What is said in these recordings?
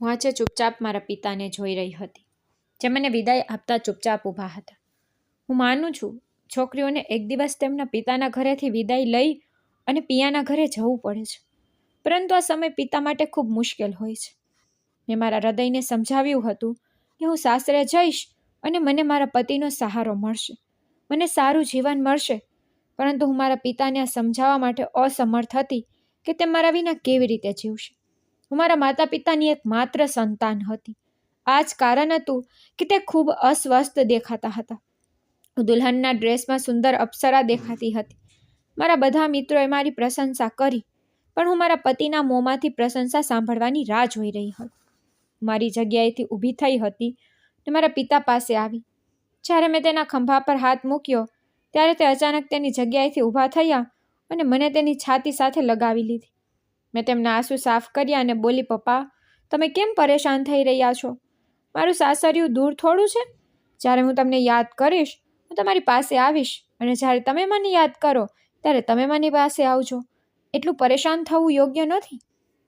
હું આજે ચૂપચાપ મારા પિતાને જોઈ રહી હતી, જે મને વિદાય આપતા ચૂપચાપ ઊભા હતા. હું માનું છું, છોકરીઓને એક દિવસ તેમના પિતાના ઘરેથી વિદાય લઈ અને પિયાના ઘરે જવું પડે છે, પરંતુ આ સમય પિતા માટે ખૂબ મુશ્કેલ હોય છે. મેં મારા હૃદયને સમજાવ્યું હતું કે હું સાસરે જઈશ અને મને મારા પતિનો સહારો મળશે, મને સારું જીવન મળશે, પરંતુ હું મારા પિતાને આ સમજાવવા માટે અસમર્થ હતી કે તે મારા વિના કેવી રીતે જીવશે. હું મારા માતા પિતાની એક માત્ર સંતાન હતી. આ જ કારણ હતું કે તે ખૂબ અસ્વસ્થ દેખાતા હતા. હું દુલ્હનના ડ્રેસમાં સુંદર અપ્સરા દેખાતી હતી. મારા બધા મિત્રોએ મારી પ્રશંસા કરી, પણ હું મારા પતિના મોંમાંથી પ્રશંસા સાંભળવાની રાહ જોઈ રહી હતી. મારી જગ્યાએથી ઊભી થઈ હતી અને મારા પિતા પાસે આવી. જ્યારે મેં તેના ખંભા પર હાથ મૂક્યો, ત્યારે તે અચાનક તેની જગ્યાએથી ઊભા થયા અને મને તેની છાતી સાથે લગાવી લીધી. મેં તેમના આંસુ સાફ કર્યા અને બોલી, પપ્પા, તમે કેમ પરેશાન થઈ રહ્યા છો? મારું સાસરિયું દૂર થોડું છે. જ્યારે હું તમને યાદ કરીશ, હું તમારી પાસે આવીશ, અને જ્યારે તમે મને યાદ કરો ત્યારે તમે મારી પાસે આવજો. એટલું પરેશાન થવું યોગ્ય નથી.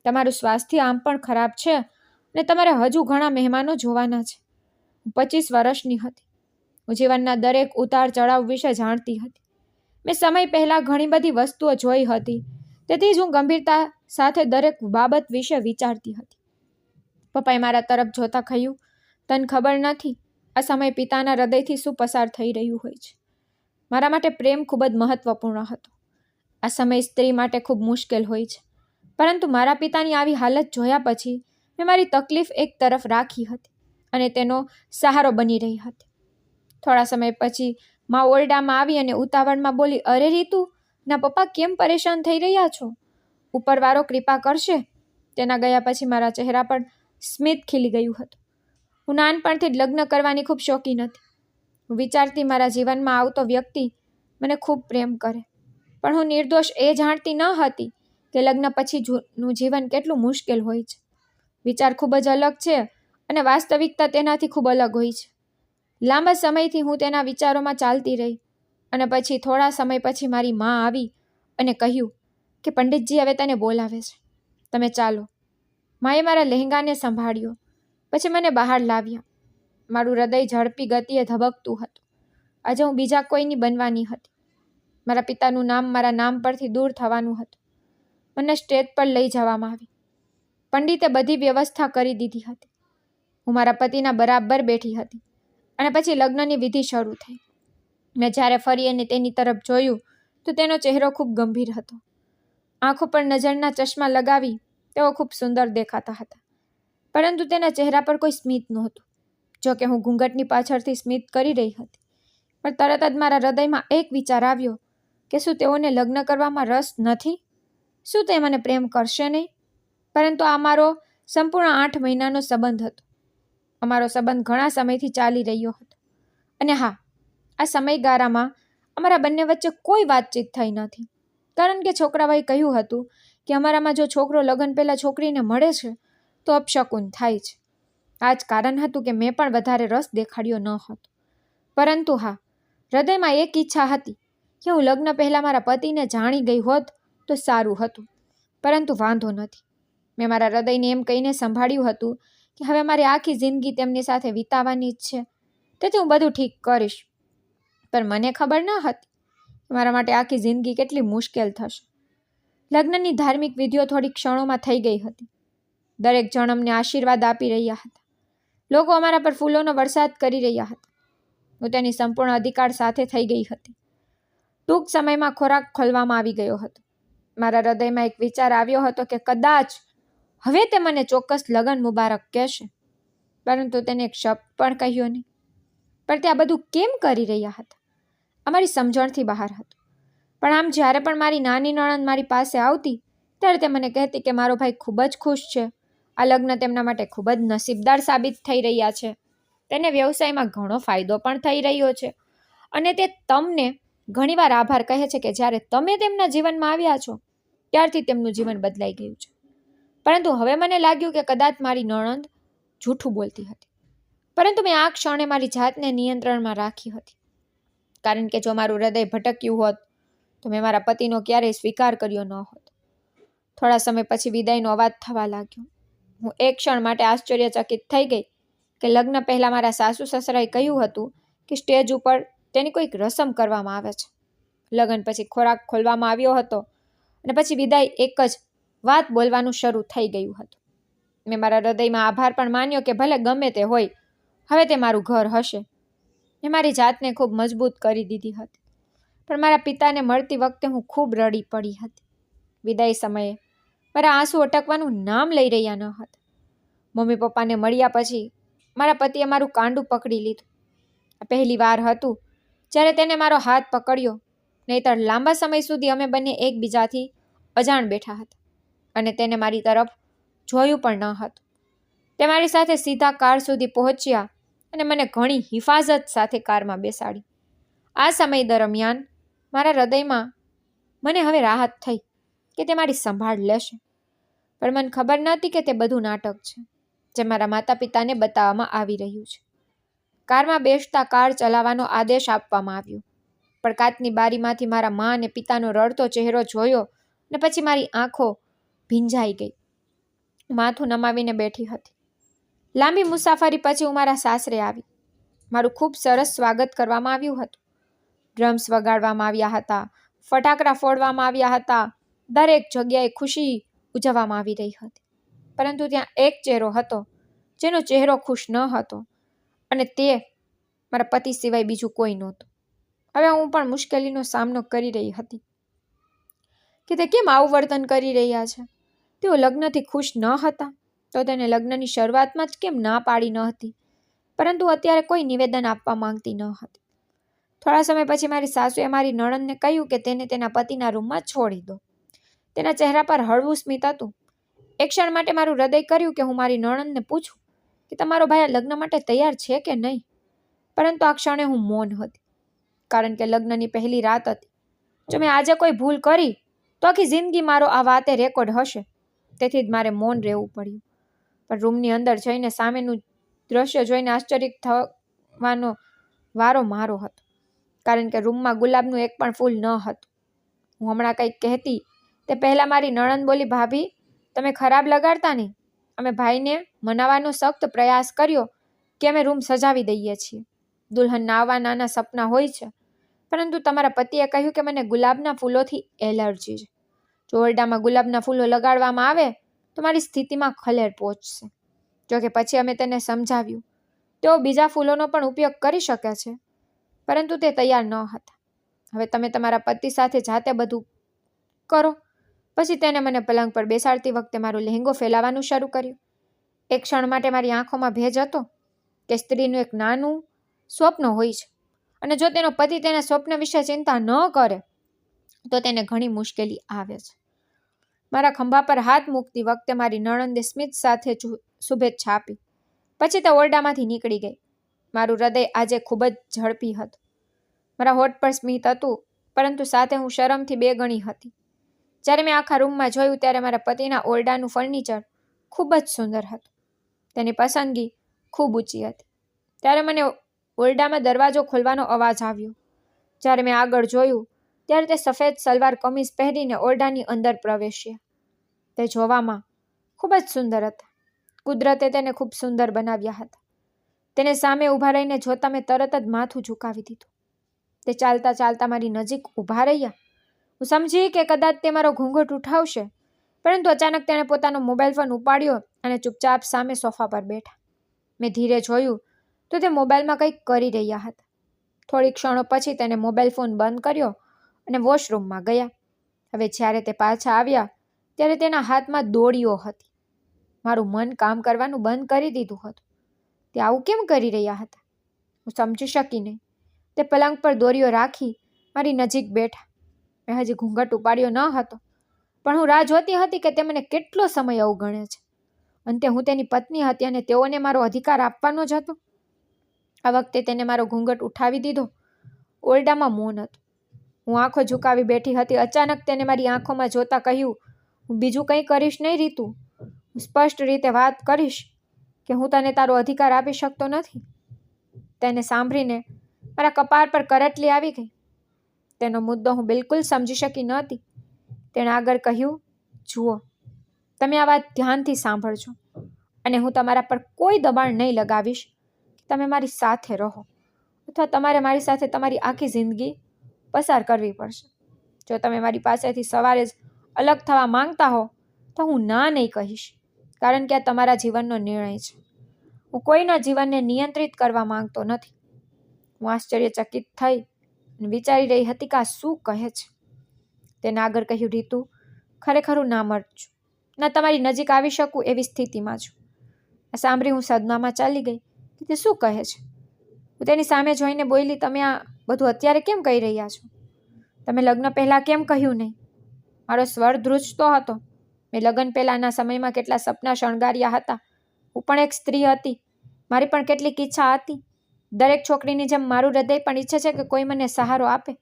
તમારું સ્વાસ્થ્ય આમ પણ ખરાબ છે અને તમારે હજુ ઘણા મહેમાનો જોવાના છે. હું 25 વર્ષની હતી. હું જીવનના દરેક ઉતાર ચઢાવ વિશે જાણતી હતી. મેં સમય પહેલાં ઘણી બધી વસ્તુઓ જોઈ હતી, તેથી જ હું ગંભીરતા સાથે દરેક બાબત વિશે વિચારતી હતી. પપ્પાએ મારા તરફ જોતા કહ્યું, તને ખબર નથી આ સમય પિતાના હૃદયથી શું પસાર થઈ રહ્યું હોય છે. મારા માટે પ્રેમ ખૂબ જ મહત્વપૂર્ણ હતો. આ સમય સ્ત્રી માટે ખૂબ મુશ્કેલ હોય છે, પરંતુ મારા પિતાની આવી હાલત જોયા પછી મેં મારી તકલીફ એક તરફ રાખી હતી અને તેનો સહારો બની રહી હતી. થોડા સમય પછી મા ઓરડામાં આવી અને ઉતાવળમાં બોલી, અરે રીતુ, ના પપ્પા કેમ પરેશાન થઈ રહ્યા છો? ઉપરવાળો કૃપા કરશે. તેના ગયા પછી મારા ચહેરા પર સ્મિત ખીલી ગયું હતું. હું નાનપણથી જ લગ્ન કરવાની ખૂબ શોખીન હતી. હું વિચારતી મારા જીવનમાં આવતો વ્યક્તિ મને ખૂબ પ્રેમ કરે, પણ હું નિર્દોષ એ જાણતી ન હતી કે લગ્ન પછીનું જીવન કેટલું મુશ્કેલ હોય છે. વિચાર ખૂબ જ અલગ છે અને વાસ્તવિકતા તેનાથી ખૂબ અલગ હોય છે. લાંબા સમયથી હું તેના વિચારોમાં ચાલતી રહી અને પછી થોડા સમય પછી મારી મા આવી અને કહ્યું કે પંડિતજી હવે તને બોલાવે છે, તમે ચાલો. માએ મારા લહેંગાને સંભાળ્યો, પછી મને બહાર લાવ્યા. મારું હૃદય ઝડપી ગતિએ ધબકતું હતું. આજે હું બીજા કોઈની બનવાની હતી. મારા પિતાનું નામ મારા નામ પરથી દૂર થવાનું હતું. મને સ્ટેજ પર લઈ જવામાં આવી. પંડિતે બધી વ્યવસ્થા કરી દીધી હતી. હું મારા પતિના બરાબર બેઠી હતી અને પછી લગ્નની વિધિ શરૂ થઈ. મેં જ્યારે ફરી અને તેની તરફ જોયું તો તેનો ચહેરો ખૂબ ગંભીર હતો. આંખો પર નજરના ચશ્મા લગાવી તેઓ ખૂબ સુંદર દેખાતા હતા, પરંતુ તેના ચહેરા પર કોઈ સ્મિત નહોતું. જો કે હું ઘૂંઘટની પાછળથી સ્મિત કરી રહી હતી, પણ તરત જ મારા હૃદયમાં એક વિચાર આવ્યો કે શું તેઓને લગ્ન કરવામાં રસ નથી? શું તે મને પ્રેમ કરશે નહીં? પરંતુ આ મારો સંપૂર્ણ 8 મહિનાનો સંબંધ હતો. અમારો સંબંધ ઘણા સમયથી ચાલી રહ્યો હતો. અને હા, આ સમયગાળામાં અમારા બંને વચ્ચે કોઈ વાતચીત થઈ નથી, કારણ કે છોકરાઓએ કહ્યું હતું કે અમારામાં જો છોકરો લગ્ન પહેલાં છોકરીને મળે છે તો અપશકુન થાય છે. આ જ કારણ હતું કે મેં પણ વધારે રસ દેખાડ્યો ન હતો. પરંતુ હા, હૃદયમાં એક ઈચ્છા હતી કે હું લગ્ન પહેલાં મારા પતિને જાણી ગઈ હોત તો સારું હતું, પરંતુ વાંધો નથી. મેં મારા હૃદયને એમ કહીને સંભાળ્યું હતું કે હવે મારી આખી જિંદગી તેમની સાથે વિતાવવાની જ છે, તેથી હું બધું ઠીક કરીશ. પણ મને ખબર ન હતી કે મારા માટે આખી જિંદગી કેટલી મુશ્કેલ થશે. લગ્નની ધાર્મિક વિધિઓ થોડી ક્ષણોમાં થઈ ગઈ હતી. દરેક જણ અમને આશીર્વાદ આપી રહ્યા હતા. લોકો અમારા પર ફૂલોનો વરસાદ કરી રહ્યા હતા. હું તેની સંપૂર્ણ અધિકાર સાથે થઈ ગઈ હતી. ટૂંક સમયમાં ખોરાક ખોલવામાં આવી ગયો હતો. મારા હૃદયમાં એક વિચાર આવ્યો હતો કે કદાચ હવે તે મને ચોક્કસ લગ્ન મુબારક કહેશે, પરંતુ તેને એક શબ્દ પણ કહ્યો નહીં. પણ તે આ બધું કેમ કરી રહ્યા હતા? અમારી સમજણથી બહાર હતું. પણ આમ જ્યારે પણ મારી નાની નણંદ મારી પાસે આવતી ત્યારે તે મને કહેતી કે મારો ભાઈ ખૂબ જ ખુશ છે. આ લગ્ન તેમના માટે ખૂબ જ નસીબદાર સાબિત થઈ રહ્યા છે. તેને વ્યવસાયમાં ઘણો ફાયદો પણ થઈ રહ્યો છે અને તે તમને ઘણીવાર આભાર કહે છે કે જ્યારે તમે તેમના જીવનમાં આવ્યા છો ત્યારથી તેમનું જીવન બદલાઈ ગયું છે. પરંતુ હવે મને લાગ્યું કે કદાચ મારી નણંદ જૂઠું બોલતી હતી. પરંતુ મેં આ ક્ષણે મારી જાતને નિયંત્રણમાં રાખી હતી, કારણ કે જો મારું હૃદય ભટક્યું હોત તો મેં મારા પતિનો ક્યારેય સ્વીકાર કર્યો ન હોત. થોડા સમય પછી વિદાયનો અવાજ થવા લાગ્યો. હું એક ક્ષણ માટે આશ્ચર્યચકિત થઈ ગઈ કે લગ્ન પહેલાં મારા સાસુ સસરાએ કહ્યું હતું કે સ્ટેજ ઉપર તેની કોઈક રસમ કરવામાં આવે છે. લગ્ન પછી ખોરાક ખોલવામાં આવ્યો હતો અને પછી વિદાય એક જ વાત બોલવાનું શરૂ થઈ ગયું હતું. મેં મારા હૃદયમાં આભાર પણ માન્યો કે ભલે ગમે તે હોય, હવે તે મારું ઘર હશે. મેં મારી જાતને ખૂબ મજબૂત કરી દીધી હતી. પણ મારા પિતાને મળતી વખતે હું ખૂબ રડી પડી હતી. વિદાય સમયે મારા આંસુ અટકવાનું નામ લઈ રહ્યા ન હતા. મમ્મી પપ્પાને મળ્યા પછી મારા પતિએ મારું કાંડું પકડી લીધું. આ પહેલી વાર હતું જ્યારે તેને મારો હાથ પકડ્યો, નહીંતર લાંબા સમય સુધી અમે બંને એકબીજાથી અજાણ બેઠા હતા અને તેને મારી તરફ જોયું પણ ન હતું. તે મારી સાથે સીધા કાર સુધી પહોંચ્યા અને મને ઘણી હિફાજત સાથે કારમાં બેસાડી. આ સમય દરમિયાન મારા હૃદયમાં મને હવે રાહત થઈ કે તે મારી સંભાળ લેશે. પણ મને ખબર નહોતી કે તે બધું નાટક છે જે મારા માતા પિતાને બતાવવામાં આવી રહ્યું છે. કારમાં બેસતા કાર ચલાવવાનો આદેશ આપવામાં આવ્યો. પણ કાચની બારીમાંથી મારા મા અને પિતાનો રડતો ચહેરો જોયો ને પછી મારી આંખો ભીંજાઈ ગઈ. માથું નમાવીને બેઠી હતી. લાંબી મુસાફરી પછી હું મારા સાસરે આવી. મારું ખૂબ સરસ સ્વાગત કરવામાં આવ્યું હતું. ડ્રમ્સ વગાડવામાં આવ્યા હતા, ફટાકડા ફોડવામાં આવ્યા હતા. દરેક જગ્યાએ ખુશી ઉજવવામાં આવી રહી હતી. પરંતુ ત્યાં એક ચહેરો હતો જેનો ચહેરો ખુશ ન હતો, અને તે મારા પતિ સિવાય બીજું કોઈ નહોતું. હવે હું પણ મુશ્કેલીનો સામનો કરી રહી હતી કે તે કેમ આવું વર્તન કરી રહ્યા છે. તેઓ લગ્નથી ખુશ ન હતા તો તેને લગ્નની શરૂઆતમાં જ કેમ ના પાડી ન હતી, પરંતુ અત્યારે કોઈ નિવેદન આપવા માંગતી ન હતી. થોડા સમય પછી મારી સાસુએ મારી નણંદને કહ્યું કે તેને તેના પતિના રૂમમાં છોડી દો. તેના ચહેરા પર હળવું સ્મિત હતું. એક ક્ષણ માટે મારું હૃદય કર્યું કે હું મારી નણંદને પૂછું કે તમારો ભાઈ આ લગ્ન માટે તૈયાર છે કે નહીં, પરંતુ આ ક્ષણે હું મૌન હતી, કારણ કે લગ્નની પહેલી રાત હતી. જો મેં આજે કોઈ ભૂલ કરી તો આખી જિંદગી મારો આ વાતે રેકોર્ડ હશે. તેથી જ મારે મૌન રહેવું પડ્યું. પણ રૂમની અંદર જઈને સામેનું દ્રશ્ય જોઈને આશ્ચર્ય થવાનો વારો મારો હતો, કારણ કે રૂમમાં ગુલાબનું એક પણ ફૂલ ન હતું. હું હમણાં કંઈક કહેતી તે પહેલાં મારી નણંદ બોલી, ભાભી તમે ખરાબ લગાડતા નહીં. અમે ભાઈને મનાવવાનો સખ્ત પ્રયાસ કર્યો કે અમે રૂમ સજાવી દઈએ છીએ. દુલ્હનના આવા નાના સપના હોય છે, પરંતુ તમારા પતિએ કહ્યું કે મને ગુલાબના ફૂલોથી એલર્જી છે. જો ઓરડામાં ગુલાબના ફૂલો લગાડવામાં આવે તો મારી સ્થિતિમાં ખલેલ પહોંચશે. જોકે પછી અમે તેને સમજાવ્યું. તેઓ બીજા ફૂલોનો પણ ઉપયોગ કરી શકે છે, પરંતુ તે તૈયાર ન હતા. હવે તમે તમારા પતિ સાથે જાતે બધું કરો. પછી તેને મને પલંગ પર બેસાડતી વખતે મારો લહેંગો ફેલાવાનું શરૂ કર્યું. એક ક્ષણ માટે મારી આંખોમાં ભેજ હતો કે સ્ત્રીનું એક નાનું સ્વપ્ન હોય છે, અને જો તેનો પતિ તેના સ્વપ્ન વિશે ચિંતા ન કરે તો તેને ઘણી મુશ્કેલી આવે છે. મારા ખંભા પર હાથ મૂકતી વખતે મારી નણંદે સ્મિત સાથે શુભેચ્છા આપી. પછી તે ઓરડામાંથી નીકળી ગઈ. મારું હૃદય આજે ખૂબ જ ઝડપી હતું. મારા હોઠ પર સ્મિત હતું, પરંતુ સાથે હું શરમથી બેગણી હતી. જ્યારે મેં આખા રૂમમાં જોયું ત્યારે મારા પતિના ઓરડાનું ફર્નિચર ખૂબ જ સુંદર હતું. તેની પસંદગી ખૂબ ઊંચી હતી. ત્યારે મને ઓરડામાં દરવાજો ખોલવાનો અવાજ આવ્યો. જ્યારે મેં આગળ જોયું ત્યારે તે સફેદ સલવાર કમીઝ પહેરીને ઓરડાની અંદર પ્રવેશ્યા. તે જોવામાં ખૂબ જ સુંદર હતા. કુદરતે તેને ખૂબ સુંદર બનાવ્યા હતા. તેને સામે ઊભા રહીને જોતા મેં તરત જ માથું ઝુકાવી દીધું. તે ચાલતા ચાલતા મારી નજીક ઊભા રહ્યા. હું સમજી કે કદાચ તે મારો ઘૂંઘટ ઉઠાવશે, પરંતુ અચાનક તેણે પોતાનો મોબાઈલ ફોન ઉપાડ્યો અને ચૂપચાપ સામે સોફા પર બેઠા. મેં ધીરે જોયું તો તે મોબાઈલમાં કંઈક કરી રહ્યા હતા. થોડી ક્ષણો પછી તેને મોબાઈલ ફોન બંધ કર્યો અને વોશરૂમમાં ગયા. હવે જ્યારે તે પાછા આવ્યા ત્યારે તેના હાથમાં દોરીઓ હતી. મારું મન કામ કરવાનું બંધ કરી દીધું હતું. તે આવું કેમ કરી રહ્યા હતા? હું સમજી શકી નહીં. તે પલંગ પર દોરીઓ રાખી મારી નજીક બેઠા. મેં હજી ઘૂંઘટ ઉપાડ્યો ન હતો, પણ હું રાહ જોતી હતી કે તે મને કેટલો સમય અવગણે છે. અંતે હું તેની પત્ની હતી અને તેઓને મારો અધિકાર આપવાનો જ હતો. આ વખતે તેને મારો ઘૂંઘટ ઉઠાવી દીધો. ઓરડામાં મૌન હતું. હું આંખો ઝુકાવી બેઠી હતી. અચાનક તેને મારી આંખોમાં જોતા કહ્યું, હું બીજું કંઈ કરીશ નહીં રીતુ. હું સ્પષ્ટ રીતે વાત કરીશ કે હું તને તારો અધિકાર આપી શકતો નથી. તેને સાંભળીને મારા કપાળ પર કરટલી આવી ગઈ. તેનો મુદ્દો હું બિલકુલ સમજી શકી નહોતી. તેણે આગળ કહ્યું, જુઓ, તમે આ વાત ધ્યાનથી સાંભળજો. અને હું તમારા પર કોઈ દબાણ નહીં લગાવીશ કે તમે મારી સાથે રહો અથવા તમારે મારી સાથે તમારી આખી જિંદગી પસાર કરવી પડશે. જો તમે મારી પાસેથી સવારે જ અલગ થવા માંગતા હો તો હું ના નહીં કહીશ, કારણ કે આ તમારા જીવનનો નિર્ણય છે. હું કોઈના જીવનને નિયંત્રિત કરવા માંગતો નથી. હું આશ્ચર્યચકિત થઈ અને વિચારી રહી હતી કે આ શું કહે છે. તેને આગળ કહ્યું, રીતુ, ખરેખર હું ના મર છું, ના તમારી નજીક આવી શકું એવી સ્થિતિમાં છું. આ સાંભળી હું સદમામાં ચાલી ગઈ કે તે શું કહે છે. હું તેની સામે જોઈને બોલી, તમે આ બધું અત્યારે કેમ કહી રહ્યા છો? તમે લગ્ન પહેલાં કેમ કહ્યું નહીં? મારો સ્વર ધ્રુજતો હતો. મેં લગ્ન પહેલાંના સમયમાં કેટલા સપના શણગાર્યા હતા. હું પણ એક સ્ત્રી હતી. મારી પણ કેટલીક ઈચ્છા હતી. દરેક છોકરીની જેમ મારું હૃદય પણ ઈચ્છે છે કે કોઈ મને સહારો આપે.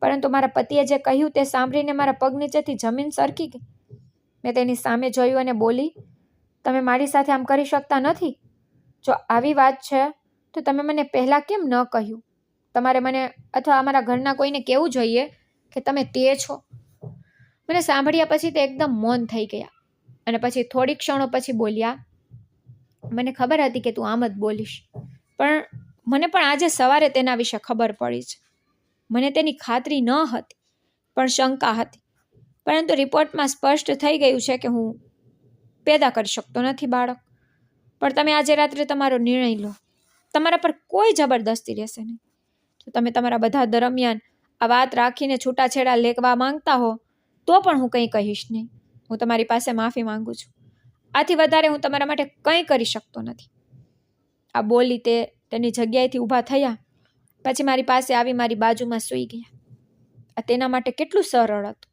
પરંતુ મારા પતિએ જે કહ્યું તે સાંભળીને મારા પગ નીચેથી જમીન સરકી ગઈ. મેં તેની સામે જોયું અને બોલી, તમે મારી સાથે આમ કરી શકતા નથી. જો આવી વાત છે તો તમે મને પહેલાં કેમ ન કહ્યું? તમારે મને અથવા અમારા ઘરના કોઈને કહેવું જોઈએ કે તમે તે છો. મને સાંભળ્યા પછી તે એકદમ મૌન થઈ ગયા અને પછી થોડી ક્ષણો પછી બોલ્યા, મને ખબર હતી કે તું આમ જ બોલીશ, પણ મને પણ આજે સવારે તેના વિશે ખબર પડી છે. મને તેની ખાતરી ન હતી, પણ શંકા હતી. પરંતુ રિપોર્ટમાં સ્પષ્ટ થઈ ગયું છે કે હું પેદા કરી શકતો નથી બાળક. પણ તમે આજે રાત્રે તમારો નિર્ણય લો. તમારા પર કોઈ જબરદસ્તી રહેશે નહીં. જો તમે તમારા બધા દરમિયાન આ વાત રાખીને છૂટાછેડા લેવા માંગતા હો તો પણ હું કંઈ કહીશ નહીં. હું તમારી પાસે માફી માંગુ છું. આથી વધારે હું તમારા માટે કંઈ કરી શકતો નથી. આ બોલી તે તેની જગ્યાએથી ઊભા થયા, પછી મારી પાસે આવી મારી બાજુમાં સૂઈ ગયા. આ તેના માટે કેટલું સરળ હતું.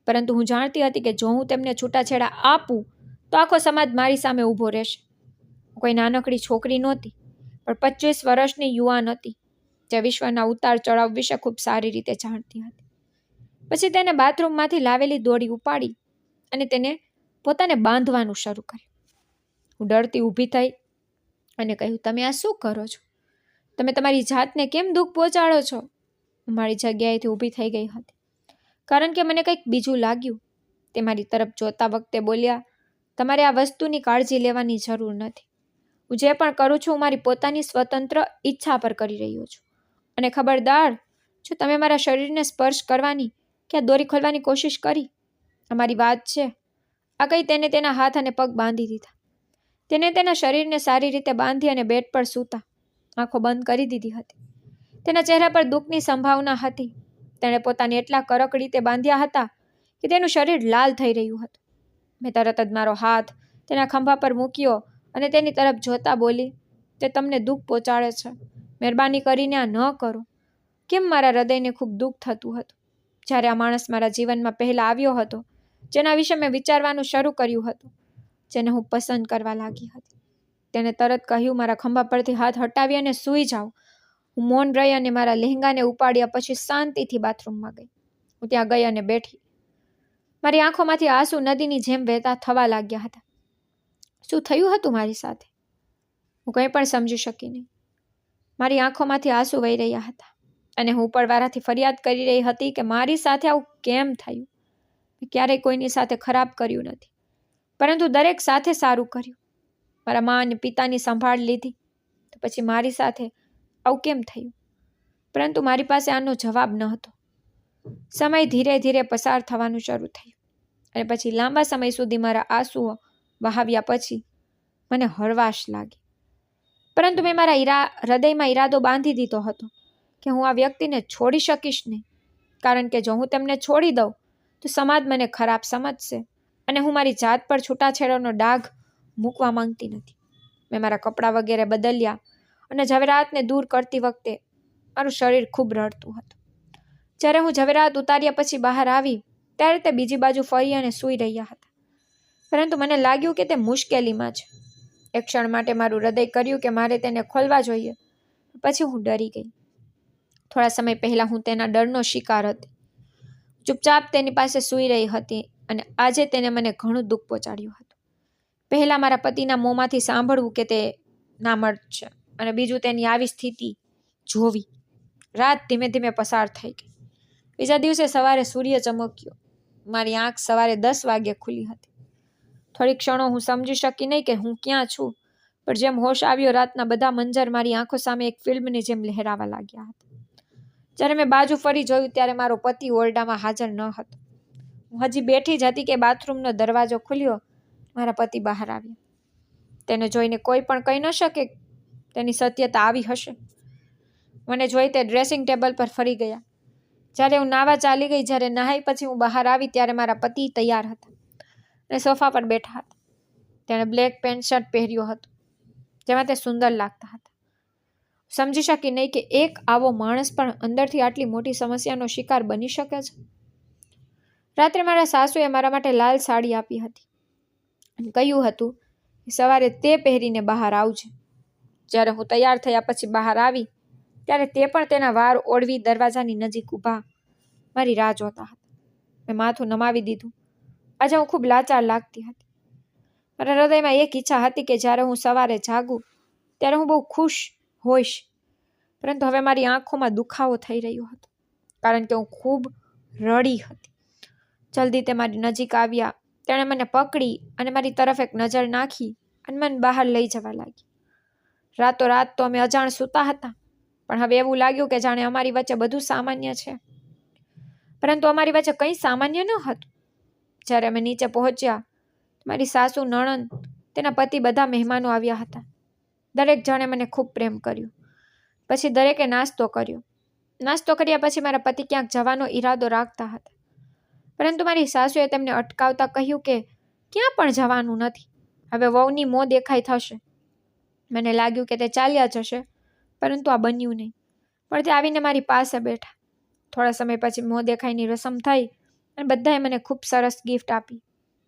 પરંતુ હું જાણતી હતી કે જો હું તેમને છૂટાછેડા આપું તો આખો સમાજ મારી સામે ઊભો રહેશે. હું કોઈ નાનકડી છોકરી નહોતી, પણ 25 વર્ષની યુવાન હતી જે વિશ્વના ઉતાર ચઢાવ વિશે ખૂબ સારી રીતે જાણતી હતી. પછી તેને બાથરૂમમાંથી લાવેલી દોરી ઉપાડી અને તેને પોતાને બાંધવાનું શરૂ કર્યું. હું ડરતી ઊભી થઈ અને કહ્યું, તમે આ શું કરો છો? તમે તમારી જાતને કેમ દુઃખ પહોંચાડો છો? હું મારી જગ્યાએથી ઊભી થઈ ગઈ હતી, કારણ કે મને કંઈક બીજું લાગ્યું. તે મારી તરફ જોતા વખતે બોલ્યા, તમારે આ વસ્તુની કાળજી લેવાની જરૂર નથી. હું જે પણ કરું છું હું મારી પોતાની સ્વતંત્ર ઈચ્છા પર કરી રહ્યો છું. અને ખબરદાર, જો તમે મારા શરીરને સ્પર્શ કરવાની કે દોરી ખોલવાની કોશિશ કરી. અમારી વાત છે. આ કહી તેને તેના હાથ અને પગ બાંધી દીધા. તેને તેના શરીરને સારી રીતે બાંધી અને બેડ પર સૂતા આંખો બંધ કરી દીધી હતી. તેના ચહેરા પર દુઃખની સંભાવના હતી. તેણે પોતાને એટલા કડક રીતે બાંધ્યા હતા કે તેનું શરીર લાલ થઈ રહ્યું હતું. મેં તરત જ મારો હાથ તેના ખંભા પર મૂક્યો અને તેની તરફ જોતા બોલી, તે તમને દુઃખ પહોંચાડે છે. મહેરબાની કરીને આ ન કરો. કેમ મારા હૃદયને ખૂબ દુઃખ થતું હતું જ્યારે આ માણસ મારા જીવનમાં પહેલાં આવ્યો હતો, જેના વિશે મેં વિચારવાનું શરૂ કર્યું હતું, જેને હું પસંદ કરવા લાગી હતી. તેણે તરત કહ્યું, મારા ખંભા પરથી હાથ હટાવી અને સૂઈ જાઓ. હું મૌન રહી અને મારા લહેંગાને ઉપાડ્યા પછી શાંતિથી બાથરૂમમાં ગઈ. હું ત્યાં ગઈ અને બેઠી. મારી આંખોમાંથી આંસુ નદીની જેમ વહેતા થવા લાગ્યા હતા. શું થયું હતું મારી સાથે? હું કંઈ પણ સમજી શકી નહીં. મારી આંખોમાંથી આંસુ વહી રહ્યા હતા અને હું ઉપરવાળાથી ફરિયાદ કરી રહી હતી કે મારી સાથે આવું કેમ થયું. મેં ક્યારેય કોઈની સાથે ખરાબ કર્યું નથી, પરંતુ દરેક સાથે સારું કર્યું. મારા મા અને પિતાની સંભાળ લીધી, તો પછી મારી સાથે આવું કેમ થયું? પરંતુ મારી પાસે આનો જવાબ ન હતો. સમય ધીરે ધીરે પસાર થવાનું શરૂ થયું અને પછી લાંબા સમય સુધી મારા આંસુઓ વહાવ્યા પછી મને હળવાશ લાગી. પરંતુ મેં મારા હૃદયમાં ઈરાદો બાંધી દીધો હતો કે હું આ વ્યક્તિને છોડી શકીશ નહીં, કારણ કે જો હું તેમને છોડી દઉં તો સમાજ મને ખરાબ સમજશે અને હું મારી જાત પર છૂટાછેડાનો ડાઘ મૂકવા માંગતી નથી. મેં મારા કપડાં વગેરે બદલ્યા અને ઝવેરાતને દૂર કરતી વખતે મારું શરીર ખૂબ રડતું હતું. જ્યારે હું ઝવેરાત ઉતાર્યા પછી બહાર આવી ત્યારે તે બીજી બાજુ ફરી અને સૂઈ રહ્યા હતા. પરંતુ મને લાગ્યું કે તે મુશ્કેલીમાં છે. એક ક્ષણ માટે મારું હૃદય કર્યું કે મારે તેને ખોલવા જોઈએ. પછી હું ડરી ગઈ. થોડા સમય પહેલાં હું તેના ડરનો શિકાર હતી. ચૂપચાપ તેની પાસે સૂઈ રહી હતી અને આજે તેને મને ઘણું દુઃખ પહોંચાડ્યું હતું. પહેલાં મારા પતિના મોંમાંથી સાંભળવું કે તે નામર્દ છે અને બીજું તેની આવી સ્થિતિ જોવી. રાત ધીમે ધીમે પસાર થઈ ગઈ. બીજા દિવસે સવારે સૂર્ય ચમક્યો. મારી આંખ સવારે 10 વાગ્યે ખુલી હતી. થોડી ક્ષણો હું સમજી શકી નહીં કે હું ક્યાં છું, પણ જેમ હોશ આવ્યો રાતના બધા મંજર મારી આંખો સામે એક ફિલ્મની જેમ લહેરાવા લાગ્યા હતા. જ્યારે મેં બાજુ ફરી જોયું ત્યારે મારો પતિ ઓરડામાં હાજર ન હતો. હું હજી બેઠી જ હતી કે બાથરૂમનો દરવાજો ખુલ્યો. મારા પતિ બહાર આવ્યા. તેને જોઈને કોઈ પણ કહી ન શકે તેની સત્યતા આવી હશે. મને જોઈ તે ડ્રેસિંગ ટેબલ પર ફરી ગયા. જ્યારે હું નાવા ચાલી ગઈ, જ્યારે નહાઈ પછી હું બહાર આવી ત્યારે મારા પતિ તૈયાર હતા અને સોફા પર બેઠા હતા. તેણે બ્લેક પેન્ટ શર્ટ પહેર્યો હતો જેમાં તે સુંદર લાગતા હતા. સમજી શકી નહીં કે એક આવો માણસ પણ અંદરથી આટલી મોટી સમસ્યાનો શિકાર બની શકે છે. રાત્રે મારા સાસુએ મારા માટે લાલ સાડી આપી હતી અને કહ્યું હતું કે સવારે તે પહેરીને બહાર આવજે. જ્યારે હું તૈયાર થયા પછી બહાર આવી ત્યારે તે પણ તેના વાર ઓળવી દરવાજાની નજીક ઊભા મારી રાહ જોતા હતા. મેં માથું નમાવી દીધું. આજે હું ખૂબ લાચાર લાગતી હતી. મારા હૃદયમાં એક ઈચ્છા હતી કે જ્યારે હું સવારે જાગું ત્યારે હું બહુ ખુશ હોઈશ, પરંતુ હવે મારી આંખોમાં દુખાવો થઈ રહ્યો હતો કારણ કે હું ખૂબ રડી હતી. જલ્દી તે મારી નજીક આવ્યા. તેણે મને પકડી અને મારી તરફ એક નજર નાખી અને મને બહાર લઈ જવા લાગી. રાતોરાત તો અમે અજાણ સૂતા હતા, પણ હવે એવું લાગ્યું કે જાણે અમારી વચ્ચે બધું સામાન્ય છે, પરંતુ અમારી વચ્ચે કંઈ સામાન્ય ન હતું. જ્યારે અમે નીચે પહોંચ્યા, મારી સાસુ, નણંદ, તેના પતિ, બધા મહેમાનો આવ્યા હતા. દરેક જણે મને ખૂબ પ્રેમ કર્યો. પછી દરેકે નાસ્તો કર્યો. નાસ્તો કર્યા પછી મારા પતિ ક્યાંક જવાનો ઈરાદો રાખતા હતા, પરંતુ મારી સાસુએ તેમને અટકાવતા કહ્યું કે ક્યાં પણ જવાનું નથી, હવે વહુની મોં દેખાઈ થશે. મને લાગ્યું કે તે ચાલ્યા જશે, પરંતુ આ બન્યું નહીં. પણ તે આવીને મારી પાસે બેઠા. થોડા સમય પછી મોં દેખાઈની રસમ થઈ અને બધાએ મને ખૂબ સરસ ગિફ્ટ આપી.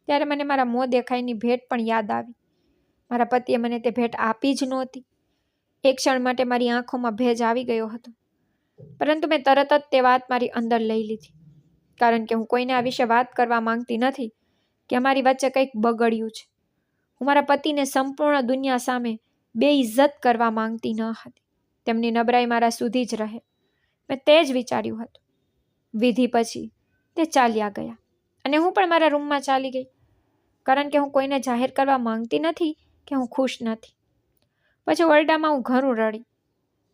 ત્યારે મને મારા મોં દેખાઈની ભેટ પણ યાદ આવી. મારા પતિએ મને તે ભેટ આપી જ નહોતી. એક ક્ષણ માટે મારી આંખોમાં ભેજ આવી ગયો હતો, પરંતુ મેં તરત જ તે વાત મારી અંદર લઈ લીધી, કારણ કે હું કોઈને આ વિશે વાત કરવા માંગતી નથી કે અમારી વચ્ચે કંઈક બગડ્યું છે. હું મારા પતિને સંપૂર્ણ દુનિયા સામે બેઇજ્જત કરવા માંગતી ન હતી. તેમની નબળાઈ મારા સુધી જ રહે. મેં તે જ વિચાર્યું હતું. વિધિ પછી તે ચાલ્યા ગયા અને હું પણ મારા રૂમમાં ચાલી ગઈ, કારણ કે હું કોઈને જાહેર કરવા માંગતી નથી કે હું ખુશ નથી. પછી ઓરડામાં હું ઘણું રડી.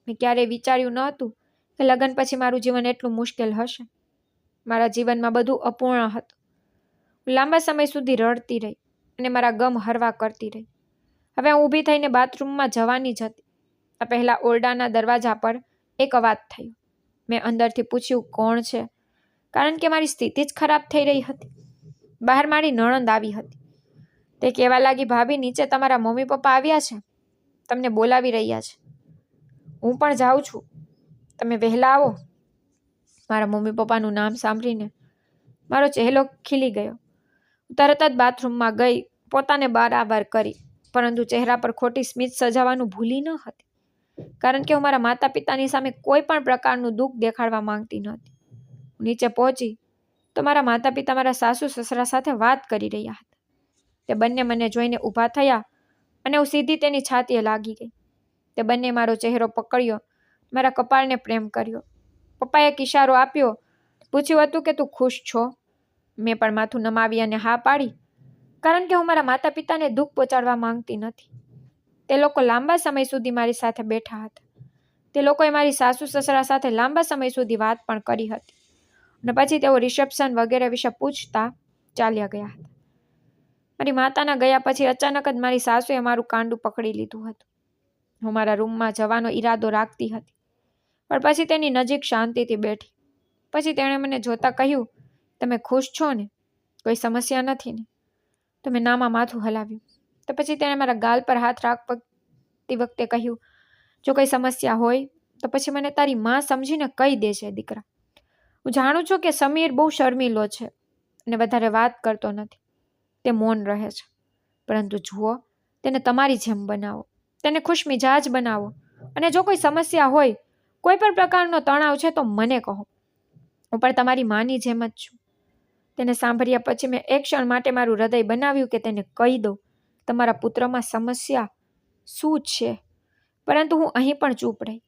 મેં ક્યારેય વિચાર્યું ન હતું કે લગ્ન પછી મારું જીવન એટલું મુશ્કેલ હશે. મારા જીવનમાં બધું અપૂર્ણ હતું. હું લાંબા સમય સુધી રડતી રહી અને મારા ગમ હરવા કરતી રહી. હવે હું ઊભી થઈને બાથરૂમમાં જવાની જ હતી. આ પહેલા ઓરડાના દરવાજા પર એક અવાજ થયો. મેં અંદરથી પૂછ્યું, કોણ છે? કારણ કે મારી સ્થિતિ જ ખરાબ થઈ રહી હતી. બહાર મારી નણંદ આવી હતી. તે કહેવા લાગી, ભાભી, નીચે તમારા મમ્મી પપ્પા આવ્યા છે, તમને બોલાવી રહ્યા છે. હું પણ જાઉં છું, તમે વહેલા આવો. મારા મમ્મી પપ્પાનું નામ સાંભળીને મારો ચહેરો ખીલી ગયો. હું તરત જ બાથરૂમમાં ગઈ, પોતાને બરાબર કરી, પરંતુ ચહેરા પર ખોટી સ્મિત સજાવવાનું ભૂલી ન હતી, કારણ કે હું મારા માતા પિતાની સામે કોઈ પણ પ્રકારનું દુઃખ દેખાડવા માંગતી નહોતી. નીચે પહોંચી તો મારા માતા પિતા મારા સાસુ સસરા સાથે વાત કરી રહ્યા હતા. તે બંને મને જોઈને ઊભા થયા અને હું સીધી તેની છાતીએ લાગી ગઈ. તે બંને મારો ચહેરો પકડ્યો, મારા કપાળને પ્રેમ કર્યો. પપ્પાએ એક ઇશારો આપ્યો, પૂછ્યું હતું કે તું ખુશ છો? મેં પણ માથું નમાવી અને હા પાડી, કારણ કે હું મારા માતા પિતાને દુઃખ પહોંચાડવા માંગતી નથી. તે લોકો લાંબા સમય સુધી મારી સાથે બેઠા હતા. તે લોકોએ મારી સાસુ સસરા સાથે લાંબા સમય સુધી વાત પણ કરી હતી અને પછી તેઓ રિસેપ્શન વગેરે વિશે પૂછતા ચાલ્યા ગયા હતા. મારી માતાના ગયા પછી અચાનક જ મારી સાસુએ મારું કાંડું પકડી લીધું હતું. હું મારા રૂમમાં જવાનો ઈરાદો રાખતી હતી, પણ પછી તેની નજીક શાંતિથી બેઠી. પછી તેણે મને જોતા કહ્યું, તમે ખુશ છો ને? કોઈ સમસ્યા નથી ને? તો મેં નામાં માથું હલાવ્યું. તો પછી તેણે મારા ગાલ પર હાથ રાખતી વખતે કહ્યું, જો કોઈ સમસ્યા હોય તો પછી મને તારી માં સમજીને કહી દેજે દીકરા. હું જાણું છું કે સમીર બહુ શર્મીલો છે અને વધારે વાત કરતો નથી. તે મૌન રહે છે, પરંતુ જુઓ, તેને તમારી જેમ બનાવો, તેને ખુશ મિજાજ બનાવો, અને જો કોઈ સમસ્યા હોય, કોઈ પણ પ્રકારનો તણાવ છે તો મને કહો. હું પણ તમારી માની જેમ જ છું. તેને સાંભળ્યા પછી મેં એક ક્ષણ માટે મારું હૃદય બનાવ્યું કે તેને કહી દો તમારા પુત્રમાં સમસ્યા શું છે, પરંતુ હું અહીં પણ ચૂપ રહી.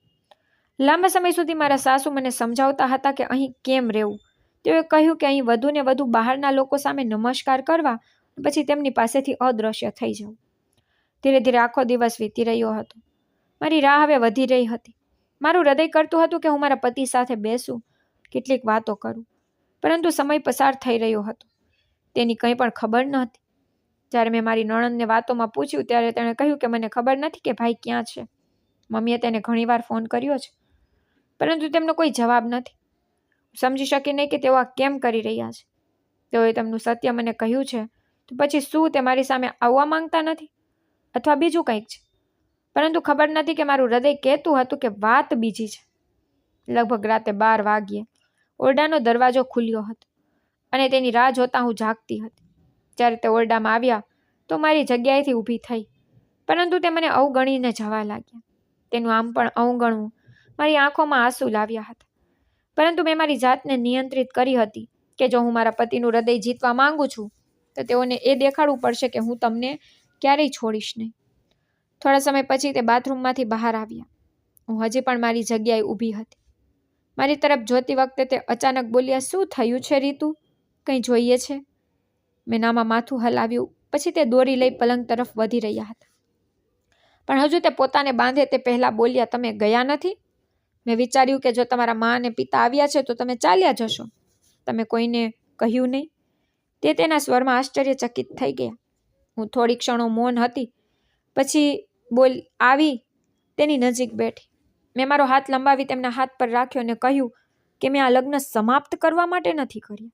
લાંબા સમય સુધી મારા સાસુ મને સમજાવતા હતા કે અહીં કેમ રહેવું. તેઓએ કહ્યું કે અહીં વધુ ને વધુ બહારના લોકો સામે નમસ્કાર કરવા પછી તેમની પાસેથી અદૃશ્ય થઈ જવું. ધીરે ધીરે આખો દિવસ વીતી રહ્યો હતો. મારી રાહ હવે વધી રહી હતી. મારું હૃદય કરતું હતું કે હું મારા પતિ સાથે બેસું, કેટલીક વાતો કરું, પરંતુ સમય પસાર થઈ રહ્યો હતો. તેની કંઈ પણ ખબર ન હતી. જ્યારે મેં મારી નણંદને વાતોમાં પૂછ્યું ત્યારે તેણે કહ્યું કે મને ખબર નથી કે ભાઈ ક્યાં છે. મમ્મીએ તેને ઘણીવાર ફોન કર્યો છે, પરંતુ તેમનો કોઈ જવાબ નથી. સમજી શકી નહીં કે તેઓ આ કેમ કરી રહ્યા છે. તેઓએ તેમનું સત્ય મને કહ્યું છે, તો પછી શું તે મારી સામે આવવા માંગતા નથી, અથવા બીજું કંઈક છે? પરંતુ ખબર નથી કે મારું હૃદય કહેતું હતું કે વાત બીજી છે. લગભગ રાતે 12 વાગ્યે ઓરડાનો દરવાજો ખુલ્યો હતો અને તેની રાહ જોતા હું જાગતી હતી. જ્યારે તે ઓરડામાં આવ્યા તો મારી જગ્યાએથી ઊભી થઈ, પરંતુ તે મને અવગણીને જવા લાગ્યા. તેનું આમ પણ અવગણવું મારી આંખોમાં આંસુ લાવ્યા હતા. પરંતુ મેં મારી જાતને નિયંત્રિત કરી હતી કે જો હું મારા પતિનું હૃદય જીતવા માંગુ છું તો તેઓને એ દેખાડવું પડશે કે હું તમને ક્યારેય છોડીશ નહીં. થોડા સમય પછી તે બાથરૂમમાંથી બહાર આવ્યા. હું હજી પણ મારી જગ્યાએ ઊભી હતી. મારી તરફ જોતી વખતે તે અચાનક બોલ્યા, શું થયું છે રીતુ? કંઈ જોઈએ છે? મેં નામાં માથું હલાવ્યું. પછી તે દોરી લઈ પલંગ તરફ વધી રહ્યા હતા, પણ હજુ તે પોતાને બાંધે તે પહેલા બોલ્યા, તમે ગયા નથી? મેં વિચાર્યું કે જો તમારા મા અને પિતા આવ્યા છે તો તમે ચાલ્યા જશો. તમે કોઈને કહ્યું નહીં? તે તેના સ્વરમાં આશ્ચર્યચકિત થઈ ગયા. હું થોડી ક્ષણો મૌન હતી. પછી આવી તેની નજીક બેઠી. મેં મારો હાથ લંબાવી તેમના હાથ પર રાખ્યો અને કહ્યું કે મેં આ લગ્ન સમાપ્ત કરવા માટે નથી કર્યા.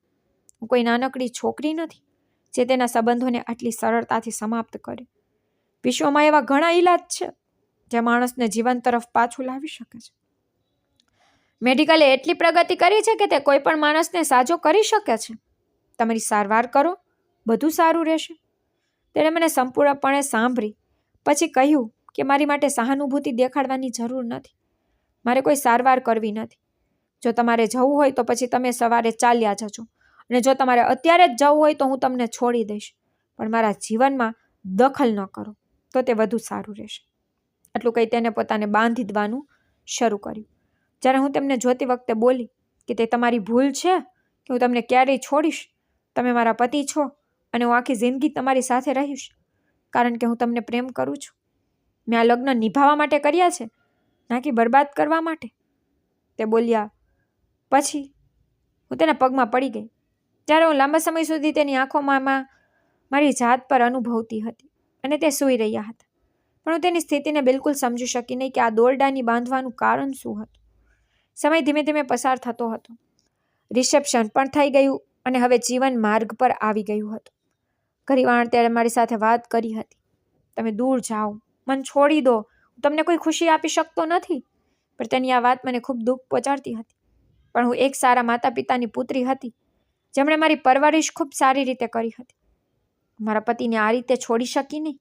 હું કોઈ નાનકડી છોકરી નથી જે તેના સંબંધોને આટલી સરળતાથી સમાપ્ત કરે. વિશ્વમાં એવા ઘણા ઈલાજ છે જે માણસને જીવન તરફ પાછું લાવી શકે છે. મેડિકલે એટલી પ્રગતિ કરી છે કે તે કોઈ પણ માણસને સાજો કરી શકે છે. તમારી સારવાર કરો, બધું સારું રહેશે. તેણે મને સંપૂર્ણપણે સાંભળી. પછી કહ્યું કે મારી માટે સહાનુભૂતિ દેખાડવાની જરૂર નથી. મારે કોઈ સારવાર કરવી નથી. જો તમારે જવું હોય તો પછી તમે સવારે ચાલ્યા જજો, અને જો તમારે અત્યારે જ જવું હોય તો હું તમને છોડી દઈશ, પણ મારા જીવનમાં દખલ ન કરો તો તે વધુ સારું રહેશે. આટલું કહી તેને પોતાને બાંધી દેવાનું શરૂ કર્યું. જ્યારે હું તેમને જોતી વખતે બોલી કે તે તમારી ભૂલ છે કે હું તમને ક્યારેય છોડીશ. તમે મારા પતિ છો અને હું આખી જિંદગી તમારી સાથે રહીશ, કારણ કે હું તમને પ્રેમ કરું છું. મેં આ લગ્ન નિભાવવા માટે કર્યા છે, ના કે બરબાદ કરવા માટે. તે બોલ્યા. પછી હું તેના પગમાં પડી ગઈ. જ્યારે હું લાંબા સમય સુધી તેની આંખોમાં મારી જાત પર અનુભવતી હતી અને તે સૂઈ રહ્યા હતા, પણ હું તેની સ્થિતિને બિલકુલ સમજી શકી નહીં કે આ દોરડાની બાંધવાનું કારણ શું હતું. સમય ધીમે ધીમે પસાર થતો હતો. રિસેપ્શન પણ થઈ ગયું અને હવે જીવન માર્ગ પર આવી ગયું હતું. ઘણીવાર તેણે મારી સાથે વાત કરી હતી, તમે દૂર જાઓ, મન છોડી દો, હું તમને કોઈ ખુશી આપી શકતો નથી. પણ તેની આ વાત મને ખૂબ દુઃખ પહોંચાડતી હતી. પણ હું એક સારા માતા પિતાની પુત્રી હતી જેમણે મારી પરવરિશ ખૂબ સારી રીતે કરી હતી. મારા પતિને આ રીતે છોડી શકી નહીં.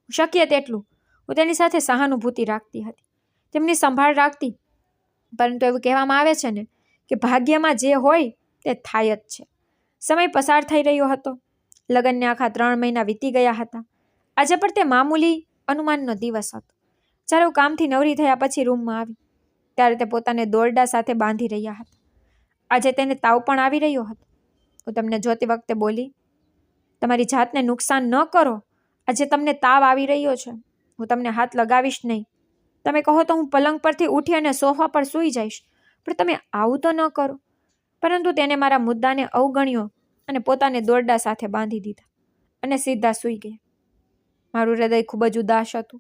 શક્ય તેટલું હું તેની સાથે સહાનુભૂતિ રાખતી હતી, તેમની સંભાળ રાખતી. પરંતુ એવું કહેવામાં આવે છે ને કે ભાગ્યમાં જે હોય તે થાય જ છે. સમય પસાર થઈ રહ્યો હતો. લગ્નને આખા 3 મહિના વીતી ગયા હતા. આજે પણ તે મામૂલી અનુમાનનો દિવસ હતો. જ્યારે હું કામથી નવરી થયા પછી રૂમમાં આવી ત્યારે તે પોતાને દોરડા સાથે બાંધી રહ્યા હતા. આજે તેને તાવ પણ આવી રહ્યો હતો. હું તમને જોતી વખતે બોલી, તમારી જાતને નુકસાન ન કરો. આજે તમને તાવ આવી રહ્યો છે, હું તમને હાથ લગાવીશ નહીં. તમે કહો તો હું પલંગ પરથી ઉઠી અને સોફા પર સૂઈ જઈશ, પણ તમે આવું તો ન કરો. પરંતુ તેને મારા મુદ્દાને અવગણ્યો અને પોતાને દોરડા સાથે બાંધી દીધા અને સીધા સૂઈ ગયા. મારું હૃદય ખૂબ જ ઉદાસ હતું.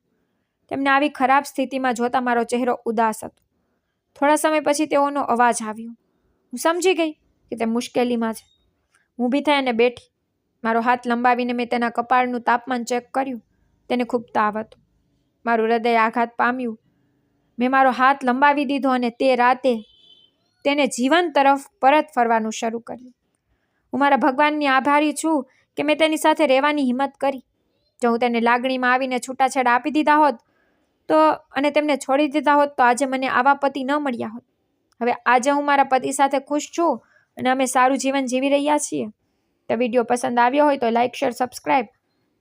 તેમને આવી ખરાબ સ્થિતિમાં જોતા મારો ચહેરો ઉદાસ હતો. થોડા સમય પછી તેઓનો અવાજ આવ્યો. હું સમજી ગઈ કે તે મુશ્કેલીમાં છે. હું ઊભી થઈ અને બેઠી. મારો હાથ લંબાવીને મેં તેના કપાળનું તાપમાન ચેક કર્યું. તેને ખૂબ તાવ હતો. મારું હૃદય આઘાત પામ્યું. મેં મારો હાથ લંબાવી દીધો અને તે રાતે તેને જીવન તરફ પરત ફરવાનું શરૂ કર્યું. હું મારા ભગવાનની આભારી છું કે મેં તેની સાથે રહેવાની હિંમત કરી. જો હું તેને લાગણીમાં આવીને છૂટાછેડા આપી દીધા હોત તો અને તેમને છોડી દીધા હોત તો આજે મને આવા પતિ ન મળ્યા હોત. હવે આજે હું મારા પતિ સાથે ખુશ છું અને અમે સારું જીવન જીવી રહ્યા છીએ. તો વિડીયો પસંદ આવ્યો હોય તો લાઇક, શેર, સબસ્ક્રાઈબ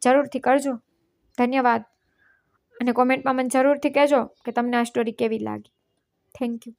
જરૂરથી કરજો. ધન્યવાદ. અને કોમેન્ટમાં મને જરૂરથી કહેજો કે તમને આ સ્ટોરી કેવી લાગી. Thank you.